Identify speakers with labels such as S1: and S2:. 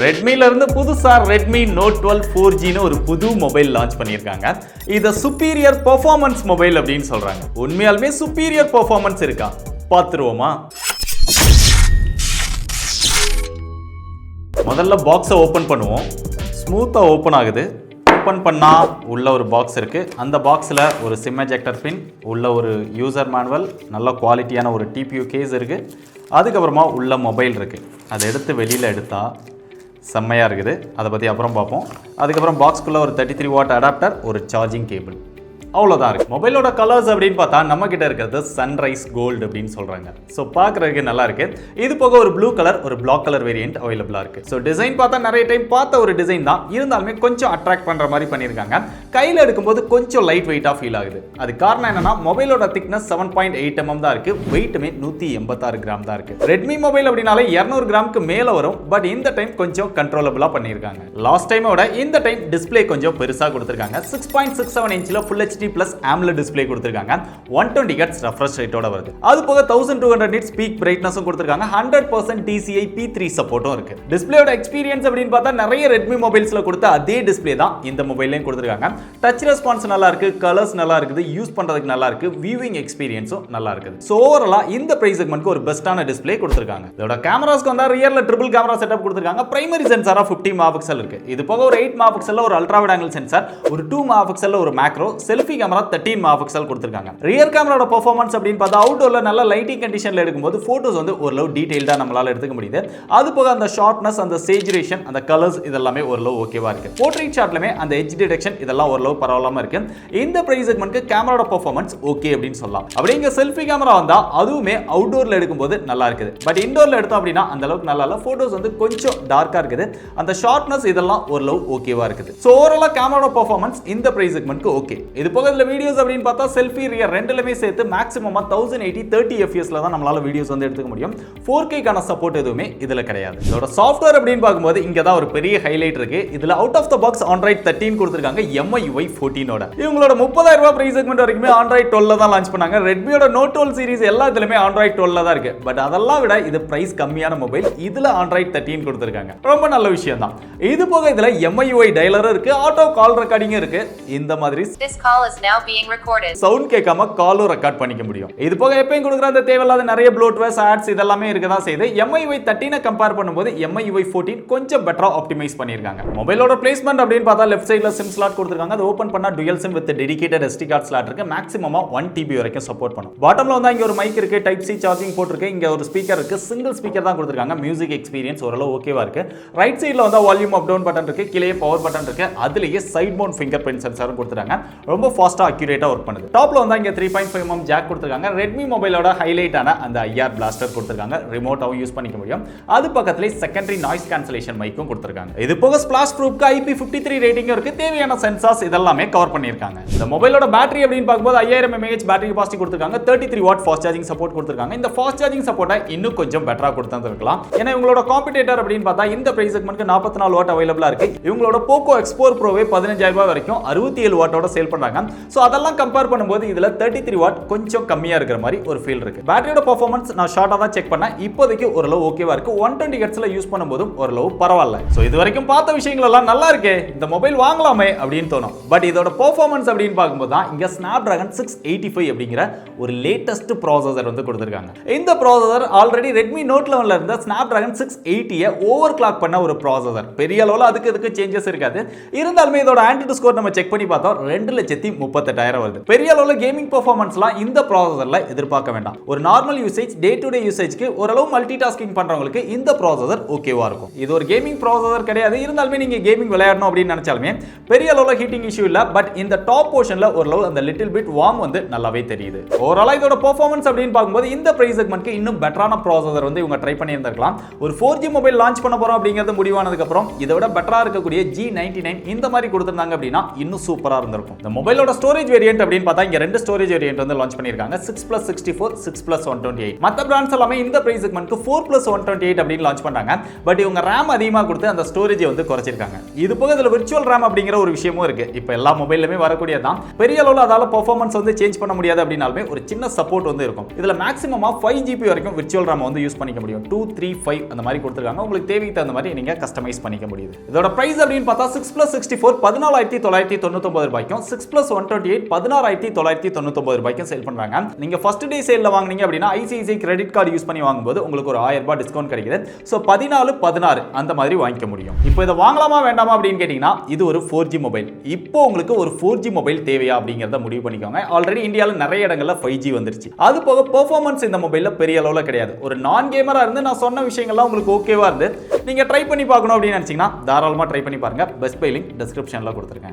S1: ரெட்மில இருந்து புதுசா Redmi Note 12 4G னு ஒரு புது மொபைல் லான்ச் பண்ணிருக்காங்க. இத சுப்பீரியர் பெர்ஃபார்மன்ஸ் மொபைல் அப்படினு சொல்றாங்க. உண்மையாலுமே சுப்பீரியர் பெர்ஃபார்மன்ஸ் இருக்கா? பாத்துருவோமா? முதல்ல பாக்ஸை ஓபன் பண்ணுவோம். ஸ்மூத்தா ஓபன் ஆகுது. ஓபன் பண்ணா உள்ள ஒரு பாக்ஸ் இருக்கு. அந்த பாக்ஸ்ல ஒரு சிம் எஜெக்டர் பின், உள்ள ஒரு யூசர் மேனுவல், நல்ல குவாலிட்டியான ஒரு TPU கேஸ் இருக்கு. அதுக்கப்புறமா உள்ள மொபைல் இருக்கு. அதை எடுத்து வெளியில எடுத்தா செம்மையாக இருக்குது. அதை பற்றி அப்புறம் பார்ப்போம். அதுக்கப்புறம் பாக்ஸ்க்குள்ளே ஒரு 33 வாட் அடாப்டர், ஒரு சார்ஜிங் கேபிள், அவ்வளோதான் இருக்குது. மொபைலோட கலர்ஸ் அப்படின்னு பார்த்தா நம்ம கிட்ட இருக்கிறது சன்ரைஸ் கோல்டு அப்படின்னு சொல்கிறாங்க. ஸோ பார்க்குறதுக்கு நல்லா இருக்கு. இது போக ஒரு ப்ளூ கலர், ஒரு பிளாக் கலர் வேரியன்ட் அவைலபிளாக இருக்குது. ஸோ டிசைன் பார்த்தா நிறைய டைம் பார்த்த ஒரு டிசைன் தான், இருந்தாலுமே கொஞ்சம் அட்ராக்ட் பண்ணுற மாதிரி பண்ணியிருக்காங்க. கையில் எடுக்கும்போது கொஞ்சம் லைட் வெயிட்டாக ஃபீல் ஆகுது. அது காரணம் என்னன்னா மொபைலோட திக்னஸ் 7.8 mm தான் இருக்குது. வெயிட்டுமே 186 கிராம் தான் இருக்குது. ரெட்மி மொபைல் அப்படின்னாலே 200 கிராமுக்கு மேலே வரும். பட் இந்த டைம் கொஞ்சம் கண்ட்ரோலபிளாக பண்ணியிருக்காங்க. லாஸ்ட் டைமோட இந்த டைம் டிஸ்பிளே கொஞ்சம் பெருசாக கொடுத்துருக்காங்க. 6.67 இன்ச்சில் full HD Plus AMOLED display கொடுத்திருக்காங்க. 120Hz refresh ரேட்டோட வருது. அது போக 1200 nits பீக் பிரைட்னஸும் கொடுத்திருக்காங்க. 100% DCI P3 சப்போர்ட்டும் இருக்கு. டிஸ்ப்ளேயோட எக்ஸ்பீரியன்ஸ் அப்படினு பார்த்தா நிறைய Redmi மொபைல்ஸ்ல கொடுத்த அதே டிஸ்ப்ளே தான் இந்த மொபைல்லையும் கொடுத்திருக்காங்க. டச் ரெஸ்பான்ஸ் நல்லா இருக்கு, கலர்ஸ் நல்லா இருக்குது, யூஸ் பண்றதுக்கு நல்லா இருக்கு, வியூவிங் எக்ஸ்பீரியன்ஸும் நல்லா இருக்குது. சோ ஓவராலா இந்த பிரைஸ் செக்மென்ட்க்கு ஒரு பெஸ்டான டிஸ்ப்ளே கொடுத்திருக்காங்க. இதோட கேமராஸ்க்கு வந்தா ரியர்ல ட்ரிபிள் கேமரா செட்டப் கொடுத்திருக்காங்க. பிரைமரி சென்சாரா 50 மெகாபிக்சல் இருக்கு. இது போக ஒரு 8 மெகாபிக்சல்ல ஒரு அல்ட்ரா வைட் ஆங்கிள் சென்சார், ஒரு 2 மெகாபிக்சல்ல ஒரு மேக்ரோ, செல்ஃபி கேமரா 13 மெகாபிக்சல் கொடுத்திருக்காங்க. ரியர் கேமராவோட பெர்ஃபார்மன்ஸ் அப்படினு பார்த்தா அவுட்டோர்ல நல்ல லைட்டிங் கண்டிஷன்ல எடுக்கும்போது போட்டோஸ் வந்து ஓரளவு டீடைல்டா நம்மளால எடுத்துக்க முடியுது. அது போக அந்த ஷார்ப்னஸ், அந்த சேச்சுரேஷன், அந்த கலர்ஸ் இதெல்லாம் ஓரளவு ஓகேவா இருக்கு. போர்ட்ரைட் ஷாட்லமே அந்த எட்ஜ் டிடெக்ஷன் இதெல்லாம் ஓரளவு பரவாயில்லாம இருக்கு. இந்த பிரைஸ் செக்மென்ட்க்கு கேமராவோட பெர்ஃபார்மன்ஸ் ஓகே அப்படினு சொல்லலாம். அப்படிங்க செல்ஃபி கேமரா வந்தா அதுவுமே அவுட்டோர்ல எடுக்கும்போது நல்லா இருக்குது. பட் இன்டோர்ல எடுத்தோம் அப்படினா அந்த அளவுக்கு நல்லா இல்ல. போட்டோஸ் வந்து கொஞ்சம் டார்க்கா இருக்குது. அந்த ஷார்ப்னஸ் இதெல்லாம் ஓரளவு ஓகேவா இருக்குது. சோ ஓவராலா கேமராவோட பெர்ஃபார்மன்ஸ் இந்த பிரைஸ் செக்மென்ட்க்கு ஓகே. இது போக இந்த வீடியோஸ் அப்படினு பார்த்தா செல்ஃபி ரியர் ரெண்டுலமே சேர்த்து மேக்ஸிமமா 1080 30 fps ல தான் நம்மளால வீடியோஸ் வந்து எடுத்துக்க முடியும். 4K கான சப்போர்ட் எதுவுமே இதுல கிடையாது. இதோட சாஃப்ட்வேர் அப்படினு பாக்கும்போது இங்க தான் ஒரு பெரிய ஹைலைட் இருக்கு. இதுல out of the box Android 13 கொடுத்திருக்காங்க MIUI 14 ஓட. இவங்களோட 30,000 ரூபாய் பிரைஸ் செக்மென்ட் வரைக்குமே Android 12 ல தான் லான்ச் பண்ணாங்க. Redmi-யோட Note 12 சீரிஸ் எல்லாத்துலயுமே Android 12 ல தான் இருக்கு. பட் அதெல்லாம் விட இது பிரைஸ் கம்மியான மொபைல். இதுல Android 13 கொடுத்திருக்காங்க. ரொம்ப நல்ல விஷயம் தான். இது போக இதுல MIUI டயலர் இருக்கு, ஆட்டோ கால் ரெக்கார்டிங் இருக்கு. இந்த மாதிரி சவுண்ட் கேட்காம காலும் ரெக்கார்ட் பண்ணிக்க முடியும். இது போக எப்பயும் கொடுக்குற அந்த தேவையில்லாத நிறைய ப்ளோட்வேர்ஸ், ஆட்ஸ் இதெல்லாமே இருக்க தான் செய்யுது. MIUI 13 கம்பேர் பண்ணும்போது MIUI 14 கொஞ்சம் பெட்டரா ஆப்டிமைஸ் பண்ணிருக்காங்க. மொபைலோட பிளேஸ்மென்ட் அப்படின்னு பார்த்தா லெஃப்ட் சைடுல சிம் ஸ்லாட் கொடுத்திருக்காங்க. அது ஓபன் பண்ணா dual sim with dedicated SD card slot இருக்கு. மேக்ஸிமமா 1 TB வரைக்கும் சப்போர்ட் பண்ணும். பாட்டம்ல வந்து இங்க ஒரு மைக் இருக்கு, டைப் C சார்ஜிங் போர்ட் இருக்கு, இங்க ஒரு ஸ்பீக்கர் இருக்கு. சிங்கிள் ஸ்பீக்கர் தான் கொடுத்திருக்காங்க. மியூசிக் எக்ஸ்பீரியன்ஸ் ஓரளவு ஓகேவா இருக்கு. ரைட் சைடுல வந்து வால்யூம் அப் டவுன் பட்டன் இருக்கு, கீழே பவர் பட்டன் இருக்கு. அதுலயே சைடு மவுண்ட் ஃபிங்கர் பிரிண்ட் சென்சாரும் கொடுத்திருக்காங்க. ரொம்ப ஃபாஸ்டா அக்யூரேட்டா ஒர்க் பண்ணுது. டாப்ல வந்து இங்க 3.5 mm ஜாக் கொடுத்திருக்காங்க. Redmi மொபைலோட ஹைலைட்டான அந்த IR பிளாஸ்டர் கொடுத்திருக்காங்க. ரிமோட்டாவும் யூஸ் பண்ணிக்க முடியும். அது பக்கத்துலயே செகண்டரி நாய்ஸ் கேன்சலேஷன் மைக்கும் கொடுத்திருக்காங்க. இது போக ஸ்பிளாஷ் ப்ரூஃப்க்கு IP53 ரேட்டிங் இருக்கு. தேவையான சென்சார்ஸ் இதெல்லாமே கவர் பண்ணிருக்காங்க. இந்த மொபைலோட பேட்டரி அப்படின்னு பார்க்கும்போது 5000 mAh பேட்டரி கெபாசிட்டி கொடுத்திருக்காங்க. 33 வாட் ஃபாஸ்ட் சார்ஜிங் சப்போர்ட் கொடுத்திருக்காங்க. இந்த ஃபாஸ்ட் சார்ஜிங் சப்போர்ட்டை இன்னும் கொஞ்சம் பெட்டரா கொடுத்திருக்கலாம். ஏன்னா இவங்களோட காம்படிட்டர் அப்படின்னு பார்த்தா இந்த பிரைஸ் செக்மென்ட்க்கு 44 வாட் அவைலபிளா இருக்கு. இவங்களோட Poco X4 Proவே 15,000 ரூபாய் வரைக்கும் 67 வாட்டோட சேல் பண்றாங்க. சோ அதெல்லாம் கம்பேர் பண்ணும்போது இதுல 33 வாட் கொஞ்சம் கம்மியா இருக்கிற மாதிரி ஒரு ஃபீல் இருக்கு. பேட்டரியோட பெர்ஃபார்மன்ஸ் நான் ஷார்ட்டா தான் செக் பண்ணேன். இப்போதைக்கு ஓரளவு ஓகேவா இருக்கு. 120Hz ல யூஸ் பண்ணும்போதும் ஓரளவு பரவாயில்ல. சோ இது வரைக்கும் பார்த்த விஷயங்கள் எல்லாம் நல்லா இருக்கே, இந்த மொபைல் வாங்கலாமே அப்படின்னு தோணும். பட் இதோட பெர்ஃபார்மன்ஸ் அப்படின்னு பார்க்கும்போது தான் இங்க Snapdragon 685 அப்படிங்கிற ஒரு லேட்டஸ்ட் ப்ராசஸர் வந்து கொடுத்திருக்காங்க. இந்த ப்ராசஸர் ஆல்ரெடி Redmi Note 11ல இருந்த Snapdragon 680 ஓவர் கிளாக் பண்ண ஒரு ப்ராசஸர். பெரிய அளவுல அதுக்கு சேஞ்சஸ் இருக்காது. இருந்தாலுமே இதோட ஆண்ட்ராய்டு ஸ்கோர் நம்ம செக் பண்ணி பார்த்தோம் 2,38,000 வருது. பெரிய அளவுல கேமிங் பெர்ஃபார்மன்ஸ்லாம் இந்த ப்ராசஸர்ல எதிர்பார்க்க வேண்டாம். ஒரு normal usage, day to day யூசேஜ்க்கு ஓரளவு மல்டி டாஸ்கிங் பண்றவங்களுக்கு இந்த ப்ராசஸர் ஓகேவா இருக்கும். இது ஒரு கேமிங் ப்ராசஸர் கிடையாது. இருந்தாலுமே நீங்க கேமிங் விளையாடணும் அப்படின்னு நினைச்சாலுமே பெரிய அளவுல ஹீட்டிங் இஷ்யூ இல்ல. பட் இந்த டாப் போர்ஷன்ல ஓரளவு அந்த லிட்டில் பிட் வார்ம் வந்து நல்லாவே தெரியுது. ஓவராலா இதோட பெர்ஃபார்மன்ஸ் அப்படின்னு பார்க்கும்போது இந்த பிரைஸ் செக்மென்ட்க்கு இன்னும் பெட்டரான ப்ராசஸர் வந்து இவங்க ட்ரை பண்ணி இருந்திருக்கலாம். ஒரு 4G மொபைல் லான்ச் பண்ண போறோம் அப்படிங்கிறது முடிவானதுக்கு அப்புறம் இதை விட பெட்டரா இருக்கக்கூடிய G99 இந்த மாதிரி கொடுத்திருந்தாங்க அப்படின்னா இன்னும் சூப்பரா இருந்திருக்கும். இந்த மொபைலோட மொபைலோட ஸ்டோரேஜ் வேரியன்ட் அப்படின்னு பார்த்தா இங்க ரெண்டு ஸ்டோரேஜ் வேரியன்ட் வந்து லான்ச் பண்ணிருக்காங்க 6+64 6+128. மற்ற பிராண்ட்ஸ் எல்லாமே இந்த பிரைஸ் செக்மெண்ட்க்கு 4+128 அப்படின்னு லான்ச் பண்ணாங்க. பட் இவங்க RAM அதிகமாக கொடுத்து அந்த ஸ்டோரேஜ் வந்து குறைச்சிருக்காங்க. இது போக இதுல விர்ச்சுவல் RAM அப்படிங்கிற ஒரு விஷயமும் இருக்கு. இப்போ எல்லா மொபைலுமே வரக்கூடியதான். பெரிய அளவுல அதால பெர்ஃபார்மன்ஸ் வந்து சேஞ்ச் பண்ண முடியாது அப்படினாலுமே ஒரு சின்ன சப்போர்ட் வந்து இருக்கும். இதுல மேக்ஸிமமா 5GB வரைக்கும் விர்ச்சுவல் RAM வந்து யூஸ் பண்ணிக்க முடியும். 2, 3, 5 அந்த மாதிரி கொடுத்திருக்காங்க. உங்களுக்கு தேவைக்கு தகுந்த மாதிரி நீங்க கஸ்டமைஸ் பண்ணிக்க முடியுது. இதோட பிரைஸ் அப்படின்னு பார்த்தா 6+64 14,999 ரூபாய்க்கும் 6+128 16,999 ரூபாய்க்கும் சேல் பண்றாங்க. நீங்க ஃபர்ஸ்ட் டே சேல்ல வாங்குனீங்க அப்படினா ICICI கிரெடிட் கார்டு யூஸ் பண்ணி வாங்கும்போது உங்களுக்கு ஒரு 1000 ரூபாய் டிஸ்கவுண்ட் கிடைக்குது. சோ 14 அந்த மாதிரி வாங்கிக்க முடியும். இப்போ இத வாங்கலாமா வேண்டாமா அப்படினு கேட்டிங்கனா இது ஒரு 4G மொபைல். இப்போ உங்களுக்கு ஒரு 4G மொபைல் தேவையா அப்படிங்கறத முடிவு பண்ணிக்கோங்க. ஆல்ரெடி இந்தியால நிறைய இடங்கள்ல 5G வந்துருச்சு. அது போக பெர்ஃபார்மன்ஸ் இந்த மொபைல்ல பெரிய அளவுல கிடையாது. ஒரு நான் கேமரா இருந்து நான் சொன்ன விஷயங்கள்லாம் உங்களுக்கு ஓகேவா இருந்து நீங்க ட்ரை பண்ணி பார்க்கணும் அப்படின்னு நினைச்சீங்கன்னா தாராளமா ட்ரை பண்ணி பாருங்க. பெஸ்ட் பை லிங்க் டிஸ்கிரிப்ஷன்ல கொடுத்திருக்கேன்.